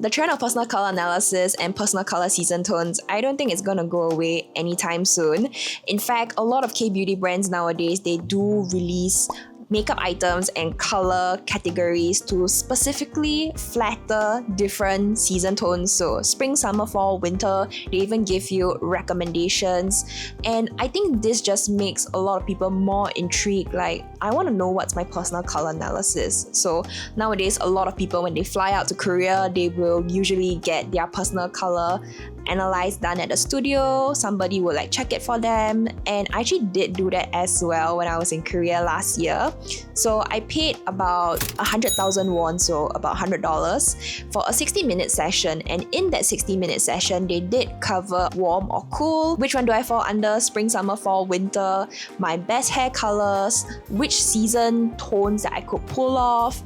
The trend of personal color analysis and personal color season tones, I don't think it's gonna go away anytime soon. In fact, a lot of K-beauty brands nowadays, they do release makeup items and color categories to specifically flatter different season tones. So spring, summer, fall, winter, they even give you recommendations. And I think this just makes a lot of people more intrigued. Like, I want to know what's my personal color analysis. So nowadays, a lot of people, when they fly out to Korea, they will usually get their personal color analyze done at the studio. Somebody will like check it for them, and I actually did do that as well when I was in Korea last year. So I paid about 100,000 won, so about $100 for a 60-minute session, and in that 60-minute session they did cover warm or cool, which one do I fall under, spring, summer, fall, winter, my best hair colors, which season tones that I could pull off,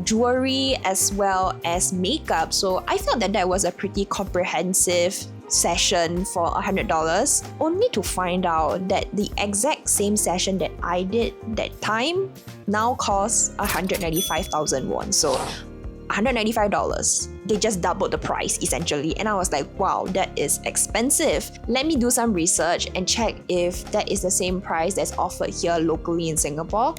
jewelry as well as makeup. So I felt that that was a pretty comprehensive session for $100, only to find out that the exact same session that I did that time now costs 195,000 won. So $195. They just doubled the price essentially, and I was like, wow, that is expensive. Let me do some research and check if that is the same price that's offered here locally in Singapore.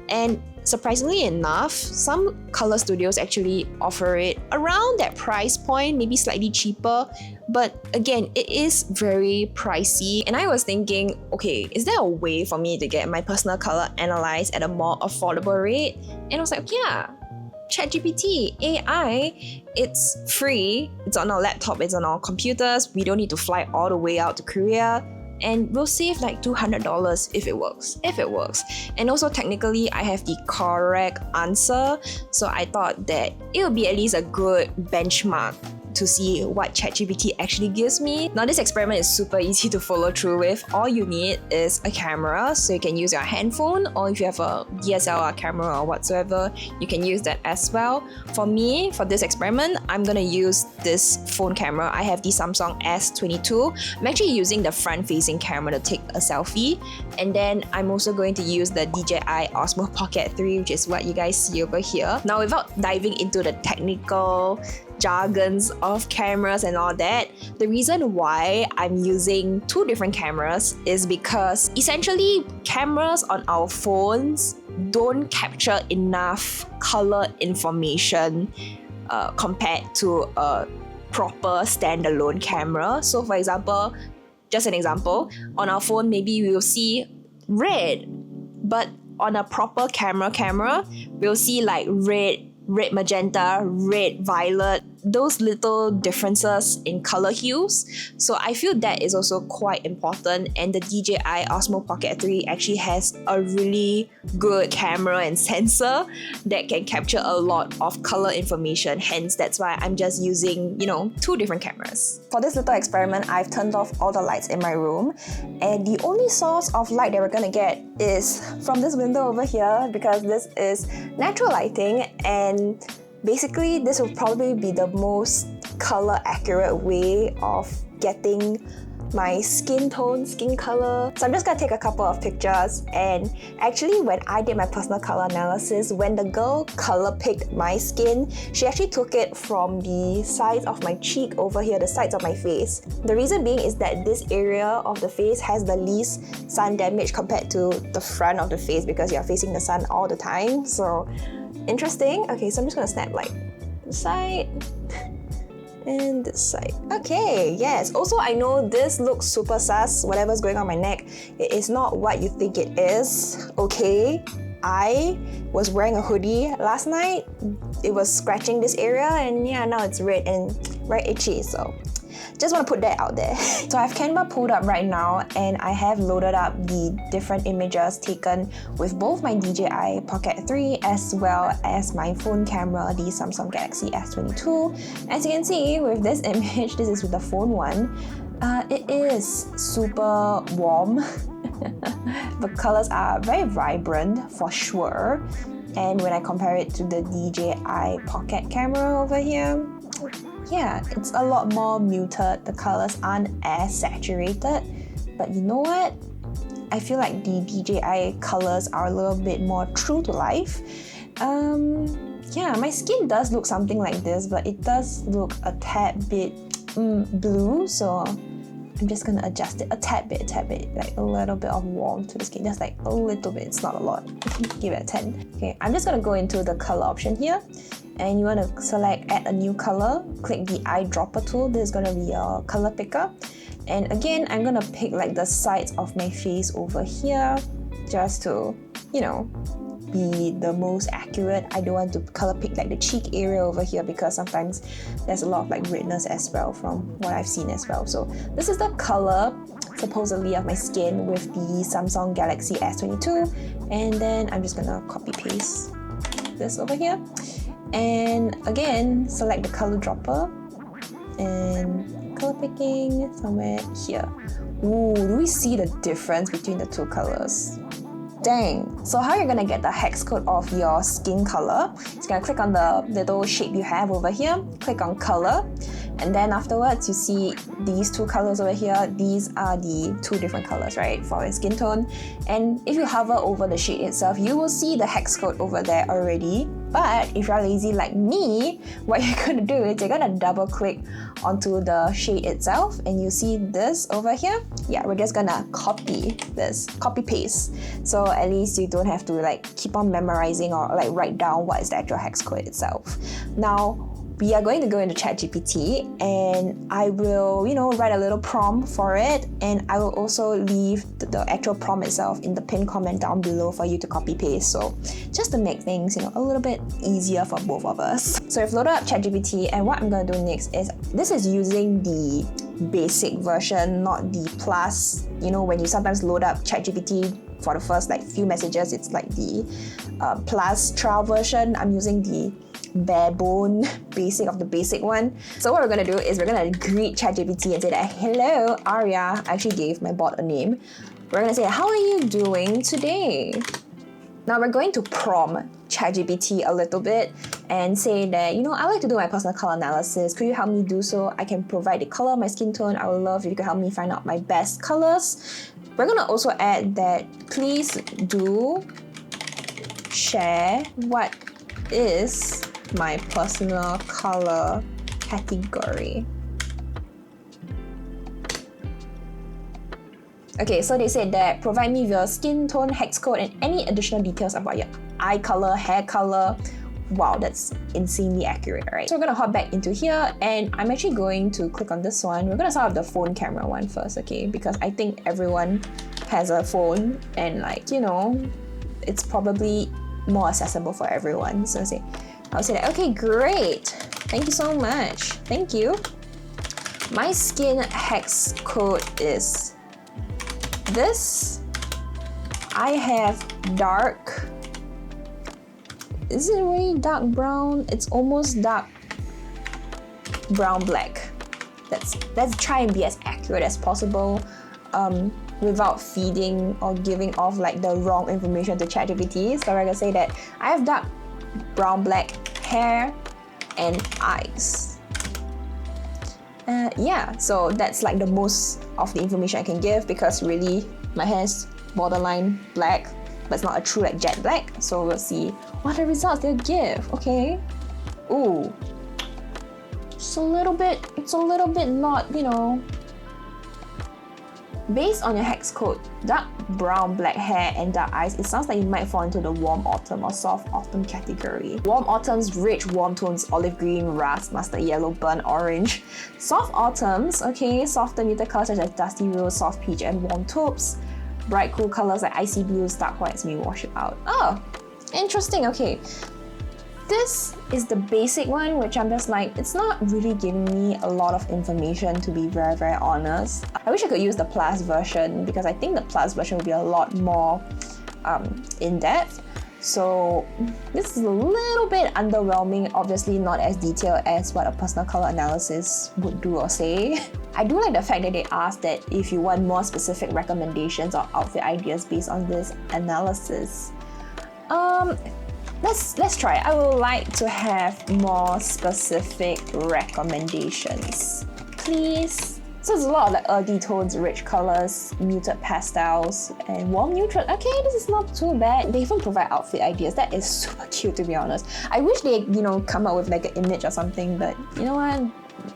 And surprisingly enough, some color studios actually offer it around that price point, maybe slightly cheaper. But again, it is very pricey. And I was thinking, okay, is there a way for me to get my personal color analyzed at a more affordable rate? And I was like, yeah, ChatGPT, AI, it's free, it's on our laptop, it's on our computers, we don't need to fly all the way out to Korea, and we'll save like $200 if it works. And also technically, I have the correct answer, so I thought that it would be at least a good benchmark to see what ChatGPT actually gives me. Now this experiment is super easy to follow through with. All you need is a camera, so you can use your handphone, or if you have a DSLR camera or whatsoever, you can use that as well. For me, for this experiment, I'm gonna use this phone camera. I have the Samsung S22. I'm actually using the front-facing camera to take a selfie, and then I'm also going to use the DJI Osmo Pocket 3, which is what you guys see over here. Now, without diving into the technical jargons of cameras and all that, the reason why I'm using two different cameras is because essentially cameras on our phones don't capture enough color information compared to a proper standalone camera. So for example, just an example, on our phone maybe we will see red, but on a proper camera we'll see like red magenta, red, violet, those little differences in color hues. So I feel that is also quite important, and the DJI Osmo Pocket 3 actually has a really good camera and sensor that can capture a lot of color information. Hence, that's why I'm just using, two different cameras. For this little experiment, I've turned off all the lights in my room, and the only source of light that we're gonna get is from this window over here, because this is natural lighting, and basically this will probably be the most color accurate way of getting my skin color. So I'm just gonna take a couple of pictures, and actually when I did my personal color analysis, when the girl color picked my skin, she actually took it from the sides of my cheek over here, the sides of my face. The reason being is that this area of the face has the least sun damage compared to the front of the face, because you're facing the sun all the time. So interesting. Okay, so I'm just gonna snap like this side and this side. Okay, yes. Also, I know this looks super sus, whatever's going on my neck. It is not what you think it is, okay? I was wearing a hoodie last night. It was scratching this area, and yeah, now it's red and very itchy, so just want to put that out there. So I have Canva pulled up right now, and I have loaded up the different images taken with both my DJI Pocket 3 as well as my phone camera, the Samsung Galaxy S22. As you can see with this image, this is with the phone one, it is super warm. The colors are very vibrant for sure. And when I compare it to the DJI Pocket camera over here, yeah, it's a lot more muted. The colors aren't as saturated. But you know what? I feel like the DJI colors are a little bit more true to life. yeah, my skin does look something like this, but it does look a tad bit blue, so I'm just gonna adjust it a tad bit, like a little bit of warmth to the skin, just like a little bit, it's not a lot. Give it a 10. Okay, I'm just gonna go into the color option here, and you wanna select add a new color, click the eyedropper tool. This is gonna be your color picker. And again, I'm gonna pick like the sides of my face over here, just to, you know, be the most accurate. I don't want to color pick like the cheek area over here because sometimes there's a lot of like redness as well from what I've seen as well. So this is the color supposedly of my skin with the Samsung Galaxy S22, and then I'm just gonna copy paste this over here, and again select the color dropper and color picking somewhere here. Ooh, do we see the difference between the two colors? Dang. So how you're gonna get the hex code of your skin color, you're gonna click on the little shape you have over here, click on color, and then afterwards you see these two colors over here. These are the two different colors, right, for your skin tone. And if you hover over the shade itself, you will see the hex code over there already. But if you're lazy like me, what you're gonna do is you're gonna double click onto the shade itself, and you see this over here. Yeah, we're just gonna copy this, copy paste. So at least you don't have to like keep on memorizing or like write down what is the actual hex code itself. Now, we are going to go into ChatGPT, and I will, you know, write a little prompt for it, and I will also leave the actual prompt itself in the pinned comment down below for you to copy paste. So just to make things, you know, a little bit easier for both of us. So I've loaded up ChatGPT, and what I'm going to do next is, this is using the basic version, not the plus. You know, when you sometimes load up ChatGPT for the first like few messages, it's like the plus trial version. I'm using the bare bone basic of the basic one. So what we're gonna do is we're gonna greet ChatGPT and say that, hello Arya. I actually gave my bot a name. We're gonna say, how are you doing today? Now we're going to prompt ChatGPT a little bit and say that, you know, I like to do my personal color analysis. Could you help me do so? I can provide the color of my skin tone. I would love if you could help me find out my best colors. We're gonna also add that, please do share what is my personal color category. Okay, so they said that provide me with your skin tone, hex code, and any additional details about your eye color, hair color. Wow, that's insanely accurate, right? So we're gonna hop back into here, and I'm actually going to click on this one. We're gonna start with the phone camera one first, okay? Because I think everyone has a phone, and like, you know, it's probably more accessible for everyone. So I'll say that, okay, great. Thank you so much. Thank you. My skin hex code is this. I have dark. Is it really dark brown? It's almost dark brown black. Let's try and be as accurate as possible without feeding or giving off like the wrong information to ChatGPT. So we're gonna say that I have dark brown black hair and eyes. Yeah, so that's like the most of the information I can give, because really my hair is borderline black, but it's not a true like jet black. So we'll see what the results they'll give. Okay. Ooh, it's a little bit not, you know, based on your hex code, dark brown black hair and dark eyes, it sounds like you might fall into the warm autumn or soft autumn category. Warm autumns, rich warm tones, olive green, rust, mustard yellow, burnt orange. Soft autumns, okay, softer muted colors such as dusty rose, soft peach, and warm taupes. Bright cool colors like icy blues, dark whites may wash it out. Oh, interesting, okay. This is the basic one, which I'm just like, it's not really giving me a lot of information, to be very, very honest. I wish I could use the plus version, because I think the plus version would be a lot more in-depth. So this is a little bit underwhelming, obviously not as detailed as what a personal color analysis would do or say. I do like the fact that they asked that if you want more specific recommendations or outfit ideas based on this analysis. Let's try. I would like to have more specific recommendations. Please So it's a lot of like earthy tones, rich colors, muted pastels, and warm neutral. Okay, this is not too bad. They even provide outfit ideas. That is super cute, to be honest. I wish they, come up with like an image or something, but you know what?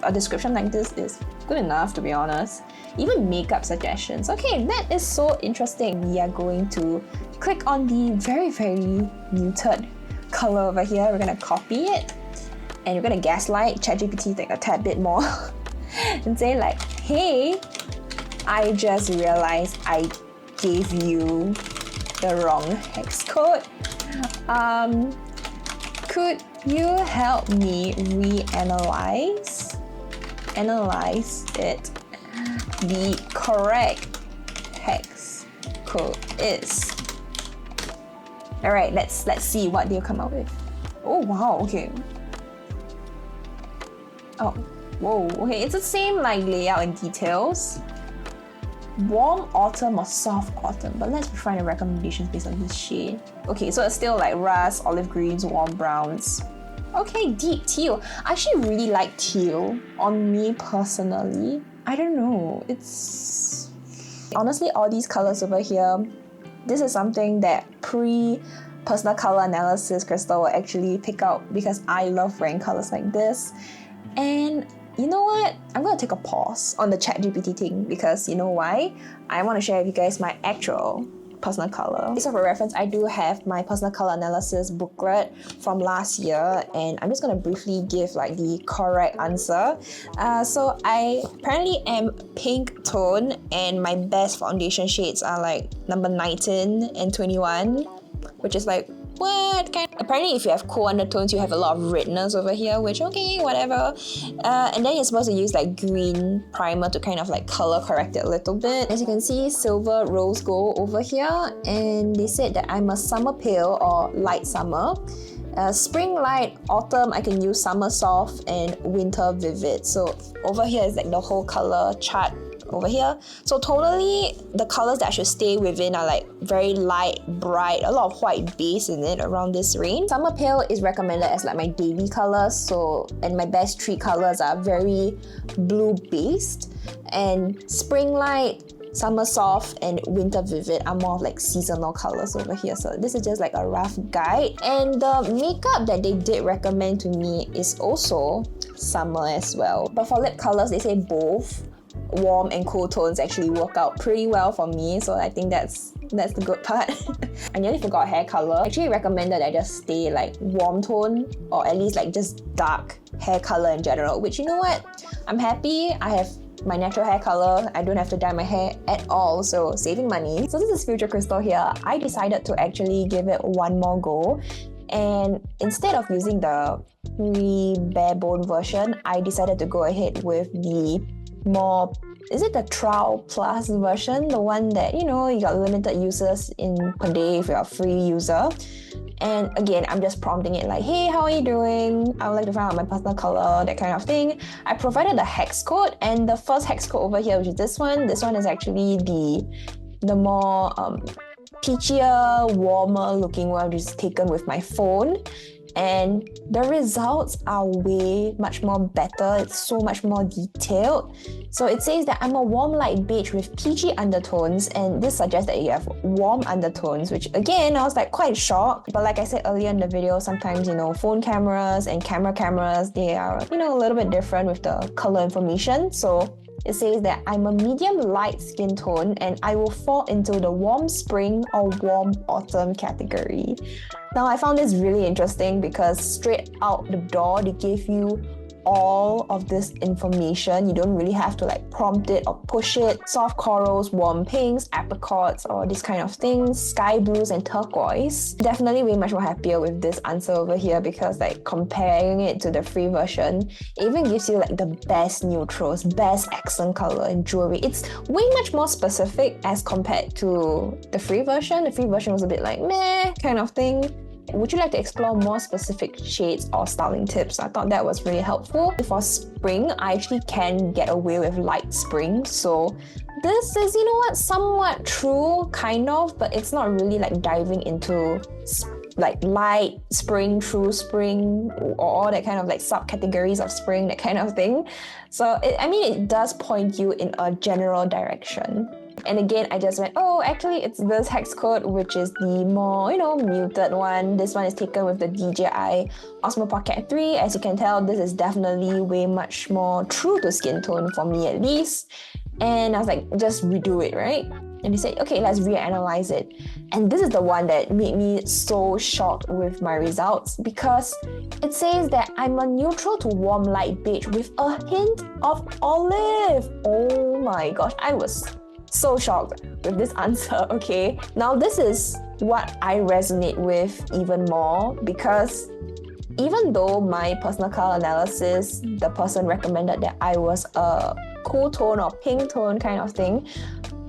A description like this is good enough, to be honest. Even makeup suggestions. Okay, that is so interesting. We are going to click on the very, very muted color over here. We're gonna copy it, and we're gonna gaslight ChatGPT like a tad bit more and say like, hey, I just realized I gave you the wrong hex code. Could you help me analyze it? The correct hex code is. All right, let's see what they'll come up with. Oh wow, okay. Oh, whoa, okay, it's the same like layout and details. Warm autumn or soft autumn, but let's find the recommendations based on this shade. Okay, so it's still like rust, olive greens, warm browns. Okay, deep teal. I actually really like teal on me personally. I don't know, it's... Honestly, all these colors over here, this is something that personal color analysis Crystal will actually pick out because I love wearing colors like this. And you know what? I'm gonna take a pause on the ChatGPT thing because you know why? I want to share with you guys my actual personal color. So for reference, I do have my personal color analysis booklet from last year, and I'm just gonna briefly give like the correct answer. So I apparently am pink tone, and my best foundation shades are like number 19 and 21, which is like, what kind? Apparently, if you have cool undertones, you have a lot of redness over here, which okay, whatever. And then you're supposed to use like green primer to kind of like color correct it a little bit. As you can see, silver, rose gold over here, and they said that I'm a summer pale or light summer. Spring light, autumn I can use summer soft, and winter vivid. So over here is like the whole color chart over here. So totally the colors that I should stay within are like very light, bright, a lot of white base in it around this range. Summer pale is recommended as like my daily colors, so, and my best three colors are very blue based, and spring light, summer soft, and winter vivid are more of like seasonal colors over here. So this is just like a rough guide. And the makeup that they did recommend to me is also summer as well. But for lip colors, they say both warm and cool tones actually work out pretty well for me, so I think that's the good part. I nearly forgot hair color. I actually recommended that I just stay like warm tone, or at least like just dark hair color in general, which you know what? I'm happy. I have my natural hair color. I don't have to dye my hair at all, so saving money. So this is Future Crystal here. I decided to actually give it one more go, and instead of using the bare bone version, I decided to go ahead with the more, is it the Trial Plus version? The one that, you know, you got limited users in per day if you're a free user. And again, I'm just prompting it like, hey, how are you doing? I would like to find out my personal color, that kind of thing. I provided the hex code, and the first hex code over here, which is this one. This one is actually the more peachier, warmer looking one, which is taken with my phone. And the results are way much more better. It's so much more detailed. So it says that I'm a warm light beige with peachy undertones, and this suggests that you have warm undertones, which again, I was like quite shocked. But like I said earlier in the video, sometimes, you know, phone cameras and cameras, they are, you know, a little bit different with the color information. So it says that I'm a medium light skin tone, and I will fall into the warm spring or warm autumn category. Now, I found this really interesting because straight out the door, they give you all of this information. You don't really have to like prompt it or push it. Soft corals, warm pinks, apricots, or these kind of things, sky blues and turquoise. Definitely way much more happier with this answer over here, because like comparing it to the free version, it even gives you like the best neutrals, best accent color and jewelry. It's way much more specific as compared to the free version. The free version was a bit like meh kind of thing. Would you like to explore more specific shades or styling tips? I thought that was really helpful. For spring, I actually can get away with light spring. So this is, you know what, somewhat true, kind of, but it's not really like diving into like light spring, true spring, or all that kind of like subcategories of spring, that kind of thing. So it does point you in a general direction. And again, I just went, oh, actually it's this hex code, which is the more, muted one. This one is taken with the DJI Osmo Pocket 3. As you can tell, this is definitely way much more true to skin tone for me at least. And I was like, just redo it, right? And they said, okay, let's reanalyze it. And this is the one that made me so shocked with my results, because it says that I'm a neutral to warm light beige with a hint of olive. Oh my gosh, I was so shocked with this answer, okay? Now this is what I resonate with even more, because even though my personal color analysis, the person recommended that I was a cool tone or pink tone kind of thing,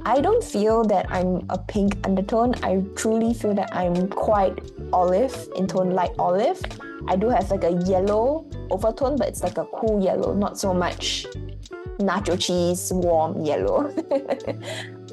I don't feel that I'm a pink undertone. I truly feel that I'm quite olive in tone, light olive. I do have like a yellow overtone, but it's like a cool yellow, not so much nacho cheese warm yellow.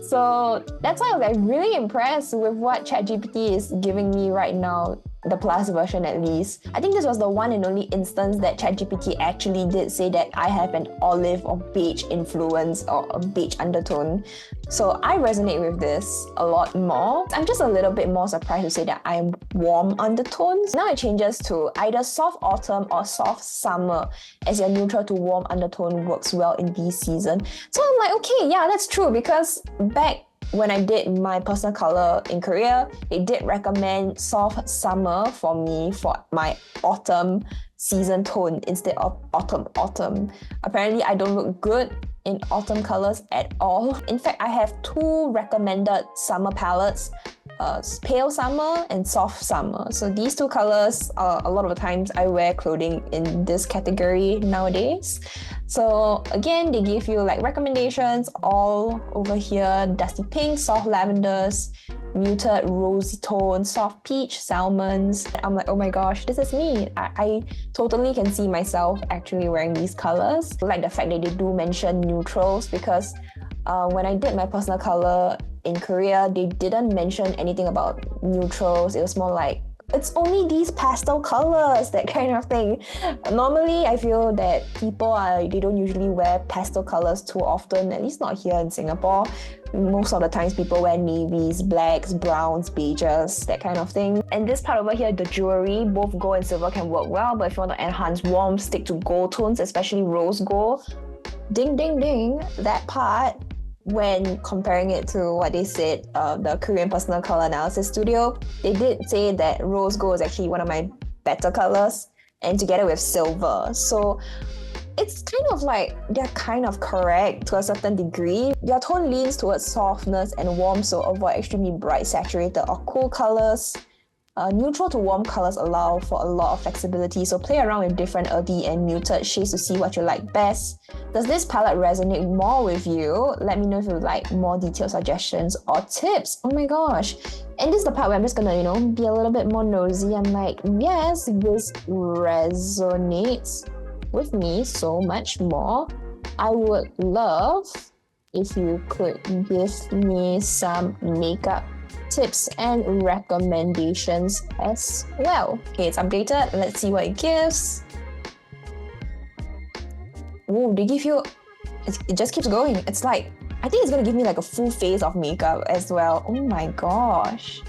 So that's why I was like really impressed with what ChatGPT is giving me right now, the plus version at least. I think this was the one and only instance that ChatGPT actually did say that I have an olive or beige influence or a beige undertone. So I resonate with this a lot more. I'm just a little bit more surprised to say that I'm warm undertones. Now it changes to either soft autumn or soft summer, as your neutral to warm undertone works well in this season. So I'm like, okay, yeah, that's true, because back when I did my personal color in Korea, they did recommend soft summer for me for my autumn season tone instead of autumn. Apparently, I don't look good in autumn colors at all. In fact, I have two recommended summer palettes, pale summer and soft summer. So these two colors, a lot of the times I wear clothing in this category nowadays. So again, they give you like recommendations all over here: dusty pink, soft lavenders, muted rosy tone, soft peach, salmons. I'm like, oh my gosh, this is me. I totally can see myself actually wearing these colors. I like the fact that they do mention neutrals, because when I did my personal color in Korea, they didn't mention anything about neutrals. It was more like, it's only these pastel colors, that kind of thing. Normally, I feel that they don't usually wear pastel colors too often, at least not here in Singapore. Most of the times people wear navies, blacks, browns, beiges, that kind of thing. And this part over here, the jewelry, both gold and silver can work well, but if you want to enhance warmth, stick to gold tones, especially rose gold. Ding, ding, ding, that part. When comparing it to what they said, the Korean Personal Color Analysis Studio, they did say that rose gold is actually one of my better colors, and together with silver. So it's kind of like they're kind of correct to a certain degree. Your tone leans towards softness and warmth, so avoid extremely bright, saturated or cool colors. Neutral to warm colors allow for a lot of flexibility, so play around with different earthy and muted shades to see what you like best. Does this palette resonate more with you? Let me know if you would like more detailed suggestions or tips. Oh my gosh. And this is the part where I'm just gonna, be a little bit more nosy. I'm like, yes, this resonates with me so much more. I would love if you could give me some makeup tips and recommendations as well. Okay, it's updated. Let's see what it gives. Oh, they give you, it just keeps going. It's like, I think it's gonna give me like a full face of makeup as well. Oh my gosh.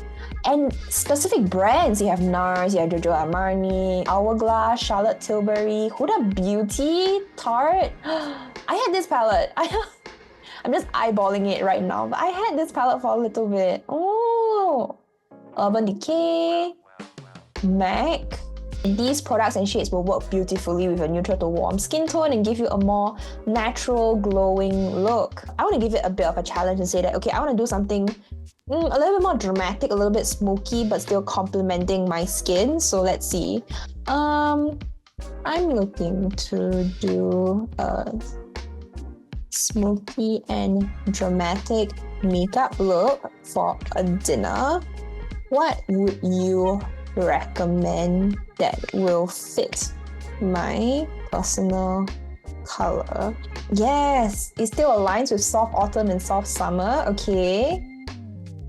And specific brands, you have NARS, you have Giorgio Armani, Hourglass, Charlotte Tilbury, Huda Beauty, Tarte. I had this palette. I'm just eyeballing it right now, but I had this palette for a little bit. Oh, Urban Decay, MAC. These products and shades will work beautifully with a neutral to warm skin tone and give you a more natural, glowing look. I want to give it a bit of a challenge and say that, okay, I want to do something a little bit more dramatic, a little bit smoky, but still complementing my skin. So let's see. I'm looking to do a smoky and dramatic makeup look for a dinner. What would you recommend that will fit my personal color? Yes, it still aligns with soft autumn and soft summer. Okay.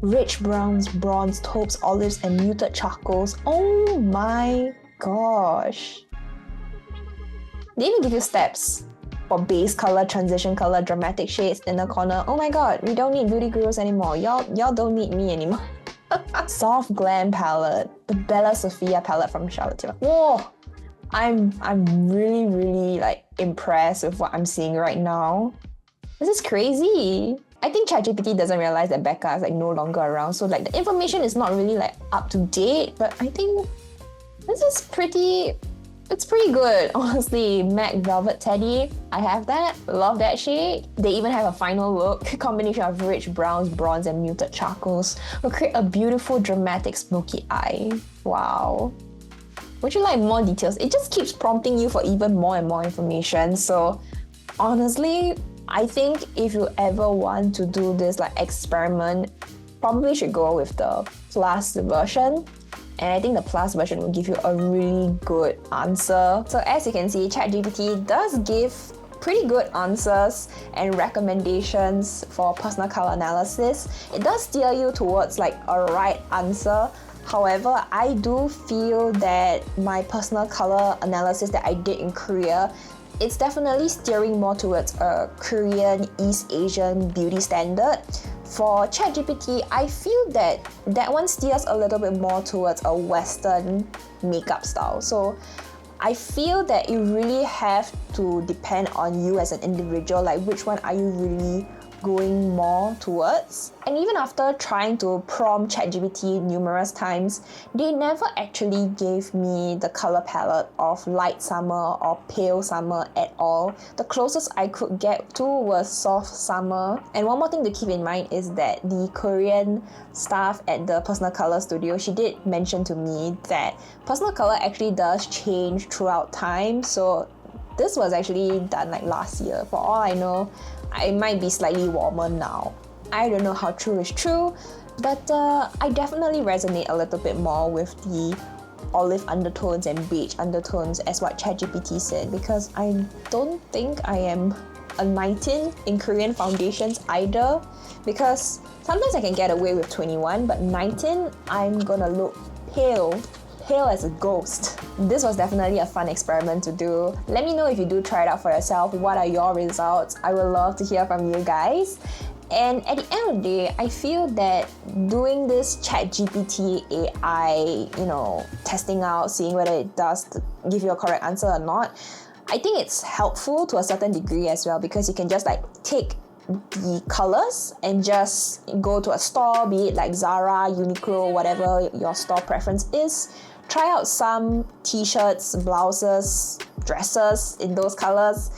Rich browns, bronze, taupes, olives, and muted charcoals. Oh my gosh. They even give you steps for base color, transition color, dramatic shades, inner corner. Oh my god, we don't need beauty gurus anymore. Y'all don't need me anymore. Soft Glam palette, the Bella Sophia palette from Charlotte Tilbury. Whoa! I'm really like impressed with what I'm seeing right now. This is crazy. I think ChatGPT doesn't realize that Becca is like no longer around, so like the information is not really like up to date, but I think this is it's pretty good, honestly. MAC Velvet Teddy, I have that. Love that shade. They even have a final look. Combination of rich browns, bronze, and muted charcoals will create a beautiful, dramatic, smoky eye. Wow. Would you like more details? It just keeps prompting you for even more and more information. So honestly, I think if you ever want to do this like experiment, probably should go with the Plus version. And I think the Plus version will give you a really good answer. So as you can see, ChatGPT does give pretty good answers and recommendations for personal color analysis. It does steer you towards like a right answer. However, I do feel that my personal color analysis that I did in Korea, it's definitely steering more towards a Korean East Asian beauty standard. For ChatGPT, I feel that one steers a little bit more towards a Western makeup style. So I feel that you really have to depend on you as an individual, like which one are you really going more towards. And even after trying to prompt ChatGPT numerous times, they never actually gave me the color palette of light summer or pale summer at all. The closest I could get to was soft summer. And one more thing to keep in mind is that the Korean staff at the personal color studio, she did mention to me that personal color actually does change throughout time. So this was actually done like last year. For all I know, it might be slightly warmer now. I don't know how true is true, but I definitely resonate a little bit more with the olive undertones and beige undertones as what ChatGPT said, because I don't think I am a 19 in Korean foundations either, because sometimes I can get away with 21, but 19, I'm gonna look pale as a ghost. This was definitely a fun experiment to do. Let me know if you do try it out for yourself. What are your results? I would love to hear from you guys. And at the end of the day, I feel that doing this ChatGPT AI, testing out, seeing whether it does give you a correct answer or not, I think it's helpful to a certain degree as well, because you can just like take the colors and just go to a store, be it like Zara, Uniqlo, whatever your store preference is. Try out some t-shirts, blouses, dresses in those colors.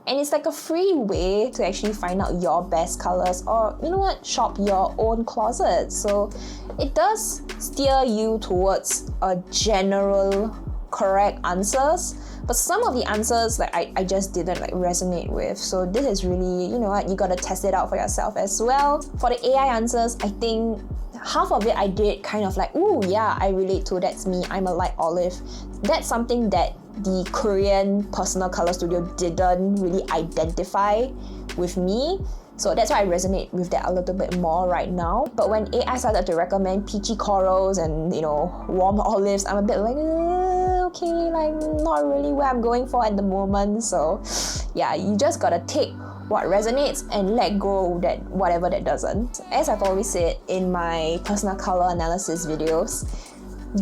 And it's like a free way to actually find out your best colors, or shop your own closet. So it does steer you towards a general correct answers, but some of the answers like I just didn't like resonate with. So this is really, you gotta test it out for yourself as well. For the AI answers, I think half of it I did kind of like, ooh yeah, I relate to, that's me, I'm a light olive. That's something that the Korean personal color studio didn't really identify with me. So that's why I resonate with that a little bit more right now. But when AI started to recommend peachy corals and warm olives, I'm a bit like, okay, like not really where I'm going for at the moment. So yeah, you just gotta take what resonates and let go that whatever that doesn't. As I've always said in my personal color analysis videos,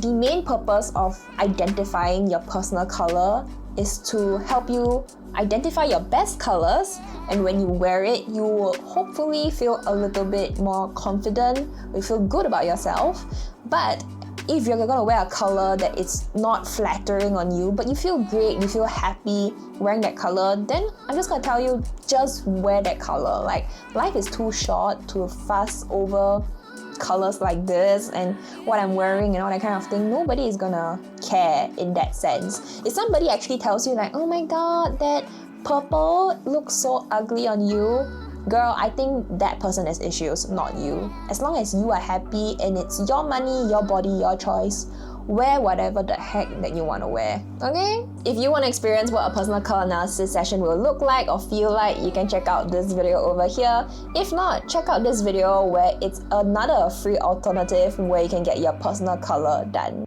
the main purpose of identifying your personal color is to help you identify your best colors, and when you wear it, you will hopefully feel a little bit more confident, you feel good about yourself. But if you're gonna wear a color that is not flattering on you, but you feel great, you feel happy wearing that color, then I'm just gonna tell you, just wear that color. Like, life is too short to fuss over colors like this and what I'm wearing and all that kind of thing. Nobody is gonna care in that sense. If somebody actually tells you like, oh my god, that purple looks so ugly on you, girl, I think that person has issues, not you. As long as you are happy and it's your money, your body, your choice, wear whatever the heck that you want to wear, okay? If you want to experience what a personal color analysis session will look like or feel like, you can check out this video over here. If not, check out this video where it's another free alternative where you can get your personal color done.